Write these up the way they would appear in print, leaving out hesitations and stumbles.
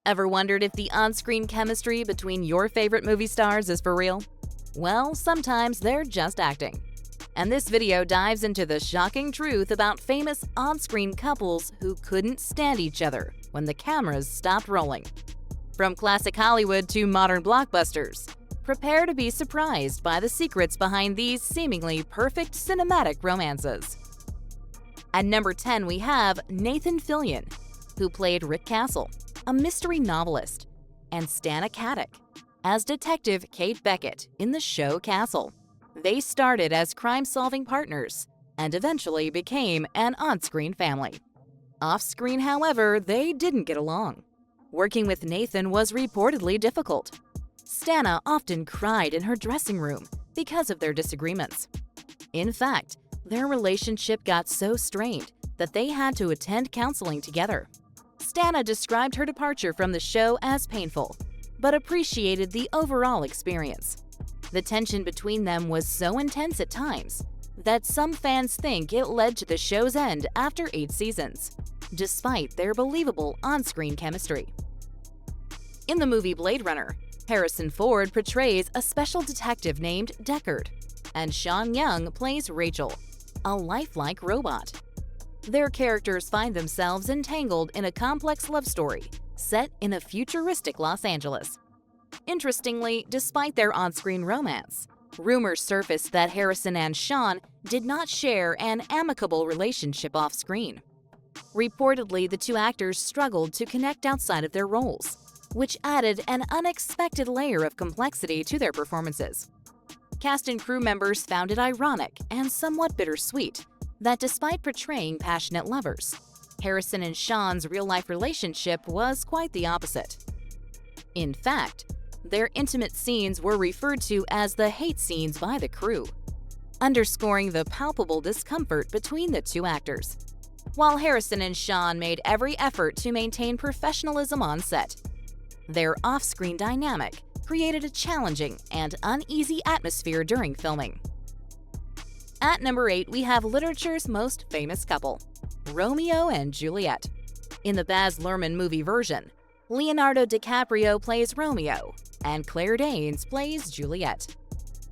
Ever wondered if the on-screen chemistry between your favorite movie stars is for real? Well, sometimes they're just acting. And this video dives into the shocking truth about famous on-screen couples who couldn't stand each other when the cameras stopped rolling. From classic Hollywood to modern blockbusters, prepare to be surprised by the secrets behind these seemingly perfect cinematic romances. At number 10, we have Nathan Fillion, who played Rick Castle, a mystery novelist, and Stana Katic as Detective Kate Beckett in the show Castle. They started as crime-solving partners and eventually became an on-screen family. Off-screen, however, they didn't get along. Working with Nathan was reportedly difficult. Stana often cried in her dressing room because of their disagreements. In fact, their relationship got so strained that they had to attend counseling together. Stana described her departure from the show as painful, but appreciated the overall experience. The tension between them was so intense at times that some fans think it led to the show's end after 8 seasons, despite their believable on-screen chemistry. In the movie Blade Runner, Harrison Ford portrays a special detective named Deckard, and Sean Young plays Rachel, a lifelike robot. Their characters find themselves entangled in a complex love story set in a futuristic Los Angeles. Interestingly, despite their on-screen romance, rumors surfaced that Harrison and Sean did not share an amicable relationship off-screen. Reportedly, the two actors struggled to connect outside of their roles, which added an unexpected layer of complexity to their performances. Cast and crew members found it ironic and somewhat bittersweet that despite portraying passionate lovers, Harrison and Sean's real-life relationship was quite the opposite. In fact, their intimate scenes were referred to as the hate scenes by the crew, underscoring the palpable discomfort between the two actors. While Harrison and Sean made every effort to maintain professionalism on set, their off-screen dynamic created a challenging and uneasy atmosphere during filming. At number 8, we have literature's most famous couple, Romeo and Juliet. In the Baz Luhrmann movie version, Leonardo DiCaprio plays Romeo, and Claire Danes plays Juliet.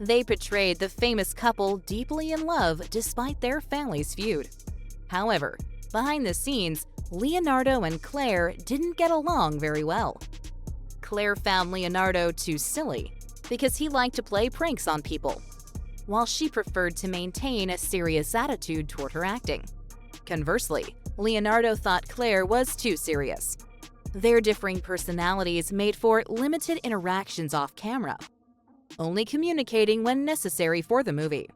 They portrayed the famous couple deeply in love despite their family's feud. However, behind the scenes, Leonardo and Claire didn't get along very well. Claire found Leonardo too silly because he liked to play pranks on people, while she preferred to maintain a serious attitude toward her acting. Conversely, Leonardo thought Claire was too serious. Their differing personalities made for limited interactions off-camera, only communicating when necessary for the movie,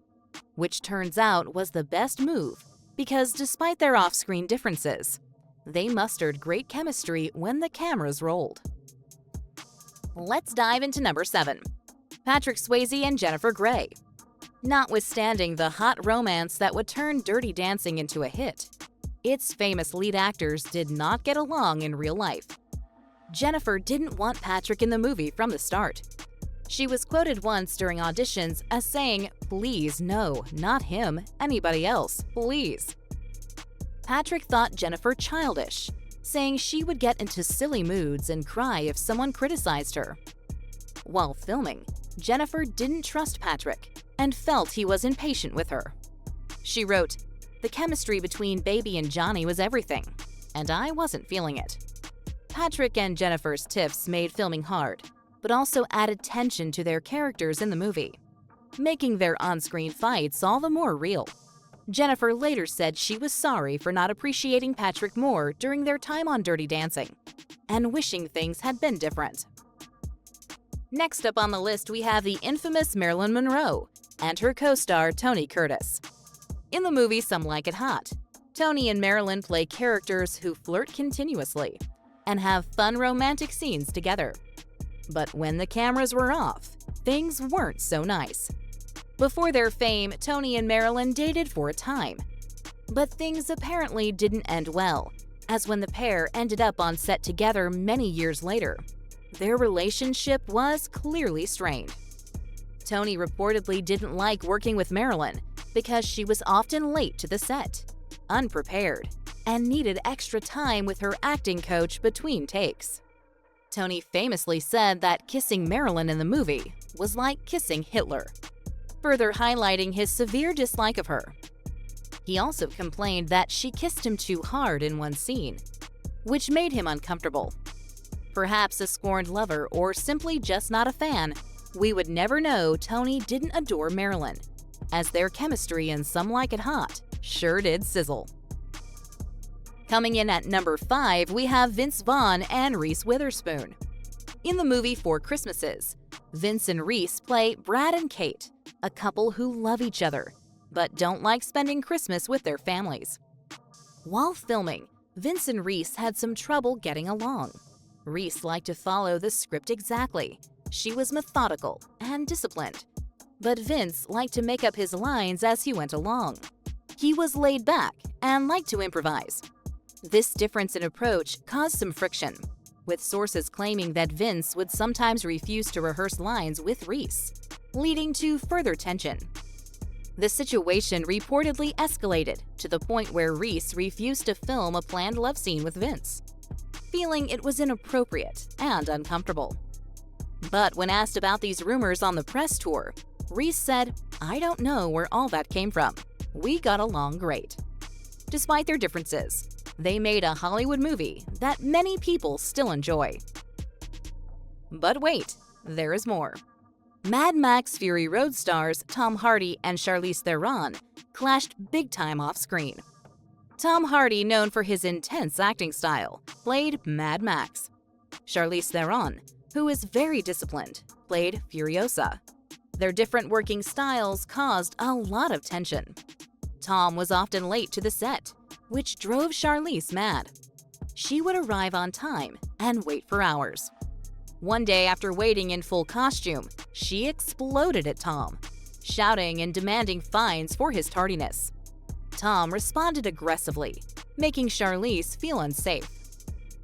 which turns out was the best move because despite their off-screen differences, they mustered great chemistry when the cameras rolled. Let's dive into number 7, Patrick Swayze and Jennifer Grey. Notwithstanding the hot romance that would turn Dirty Dancing into a hit, its famous lead actors did not get along in real life. Jennifer didn't want Patrick in the movie from the start. She was quoted once during auditions as saying, "Please, no, not him, anybody else, please." Patrick thought Jennifer childish, saying she would get into silly moods and cry if someone criticized her. While filming, Jennifer didn't trust Patrick and felt he was impatient with her. She wrote, "The chemistry between Baby and Johnny was everything, and I wasn't feeling it." Patrick and Jennifer's tiffs made filming hard, but also added tension to their characters in the movie, making their on-screen fights all the more real. Jennifer later said she was sorry for not appreciating Patrick more during their time on Dirty Dancing, and wishing things had been different. Next up on the list, we have the infamous Marilyn Monroe and her co-star Tony Curtis. In the movie Some Like It Hot, Tony and Marilyn play characters who flirt continuously and have fun romantic scenes together. But when the cameras were off, things weren't so nice. Before their fame, Tony and Marilyn dated for a time. But things apparently didn't end well, as when the pair ended up on set together many years later, their relationship was clearly strained. Tony reportedly didn't like working with Marilyn because she was often late to the set, unprepared, and needed extra time with her acting coach between takes. Tony famously said that kissing Marilyn in the movie was like kissing Hitler, further highlighting his severe dislike of her. He also complained that she kissed him too hard in one scene, which made him uncomfortable. Perhaps a scorned lover or simply just not a fan, we would never know Tony didn't adore Marilyn, as their chemistry in Some Like It Hot sure did sizzle. Coming in at number 5, we have Vince Vaughn and Reese Witherspoon. In the movie Four Christmases, Vince and Reese play Brad and Kate, a couple who love each other, but don't like spending Christmas with their families. While filming, Vince and Reese had some trouble getting along. Reese liked to follow the script exactly. She was methodical and disciplined. But Vince liked to make up his lines as he went along. He was laid back and liked to improvise. This difference in approach caused some friction, with sources claiming that Vince would sometimes refuse to rehearse lines with Reese, leading to further tension. The situation reportedly escalated to the point where Reese refused to film a planned love scene with Vince, feeling it was inappropriate and uncomfortable. But when asked about these rumors on the press tour, Reese said, "I don't know where all that came from. We got along great." Despite their differences, they made a Hollywood movie that many people still enjoy. But wait, there is more. Mad Max Fury Road stars Tom Hardy and Charlize Theron clashed big time off screen. Tom Hardy, known for his intense acting style, played Mad Max. Charlize Theron, who is very disciplined, played Furiosa. Their different working styles caused a lot of tension. Tom was often late to the set, which drove Charlize mad. She would arrive on time and wait for hours. One day, after waiting in full costume, she exploded at Tom, shouting and demanding fines for his tardiness. Tom responded aggressively, making Charlize feel unsafe.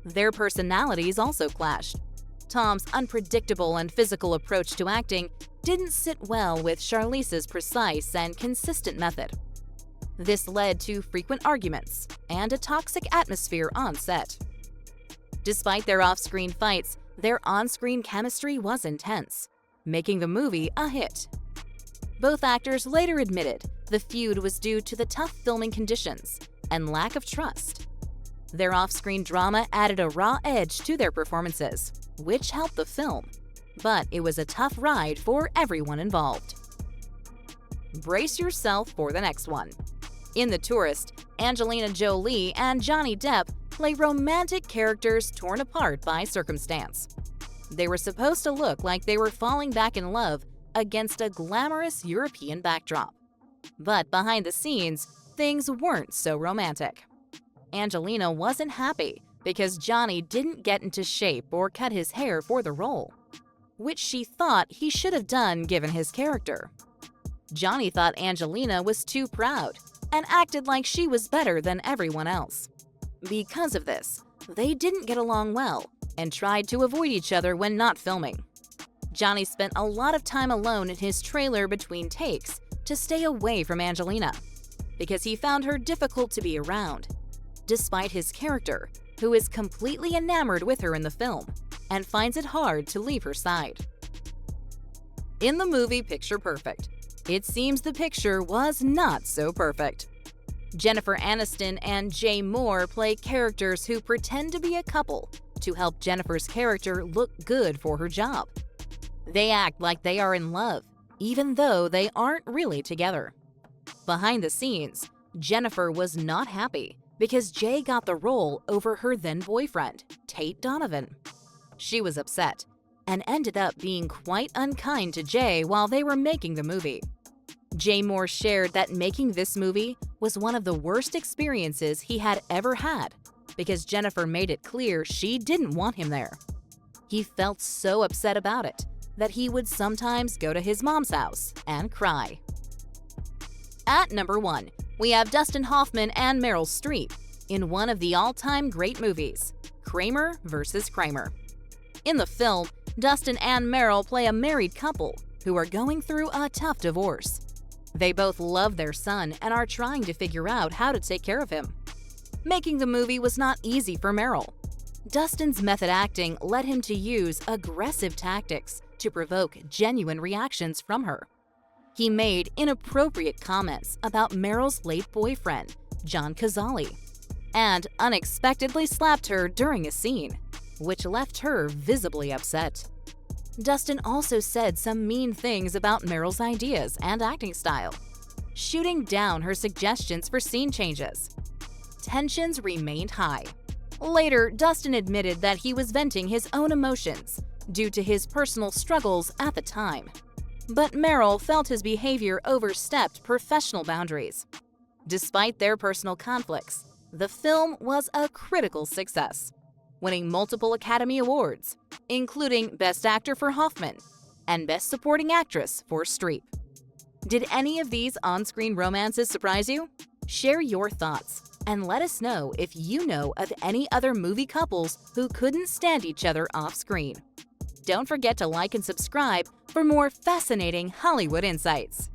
Their personalities also clashed. Tom's unpredictable and physical approach to acting didn't sit well with Charlize's precise and consistent method. This led to frequent arguments and a toxic atmosphere on set. Despite their off-screen fights, their on-screen chemistry was intense, making the movie a hit. Both actors later admitted the feud was due to the tough filming conditions and lack of trust. Their off-screen drama added a raw edge to their performances, which helped the film, but it was a tough ride for everyone involved. Brace yourself for the next one. In The Tourist, Angelina Jolie and Johnny Depp play romantic characters torn apart by circumstance. They were supposed to look like they were falling back in love against a glamorous European backdrop. But behind the scenes, things weren't so romantic. Angelina wasn't happy because Johnny didn't get into shape or cut his hair for the role, which she thought he should have done given his character. Johnny thought Angelina was too proud and acted like she was better than everyone else. Because of this, they didn't get along well and tried to avoid each other when not filming. Johnny spent a lot of time alone in his trailer between takes to stay away from Angelina because he found her difficult to be around, despite his character, who is completely enamored with her in the film and finds it hard to leave her side. In the movie Picture Perfect, it seems the picture was not so perfect. Jennifer Aniston and Jay Moore play characters who pretend to be a couple to help Jennifer's character look good for her job. They act like they are in love, even though they aren't really together. Behind the scenes, Jennifer was not happy because Jay got the role over her then-boyfriend, Tate Donovan. She was upset and ended up being quite unkind to Jay while they were making the movie. Jay Moore shared that making this movie was one of the worst experiences he had ever had because Jennifer made it clear she didn't want him there. He felt so upset about it that he would sometimes go to his mom's house and cry. At number 1, we have Dustin Hoffman and Meryl Streep in one of the all-time great movies, Kramer vs. Kramer. In the film, Dustin and Meryl play a married couple who are going through a tough divorce. They both love their son and are trying to figure out how to take care of him. Making the movie was not easy for Meryl. Dustin's method acting led him to use aggressive tactics to provoke genuine reactions from her. He made inappropriate comments about Meryl's late boyfriend, John Cazale, and unexpectedly slapped her during a scene, which left her visibly upset. Dustin also said some mean things about Meryl's ideas and acting style, shooting down her suggestions for scene changes. Tensions remained high. Later, Dustin admitted that he was venting his own emotions due to his personal struggles at the time. But Meryl felt his behavior overstepped professional boundaries. Despite their personal conflicts, the film was a critical success, winning multiple Academy Awards, including Best Actor for Hoffman and Best Supporting Actress for Streep. Did any of these on-screen romances surprise you? Share your thoughts and let us know if you know of any other movie couples who couldn't stand each other off-screen. Don't forget to like and subscribe for more fascinating Hollywood insights.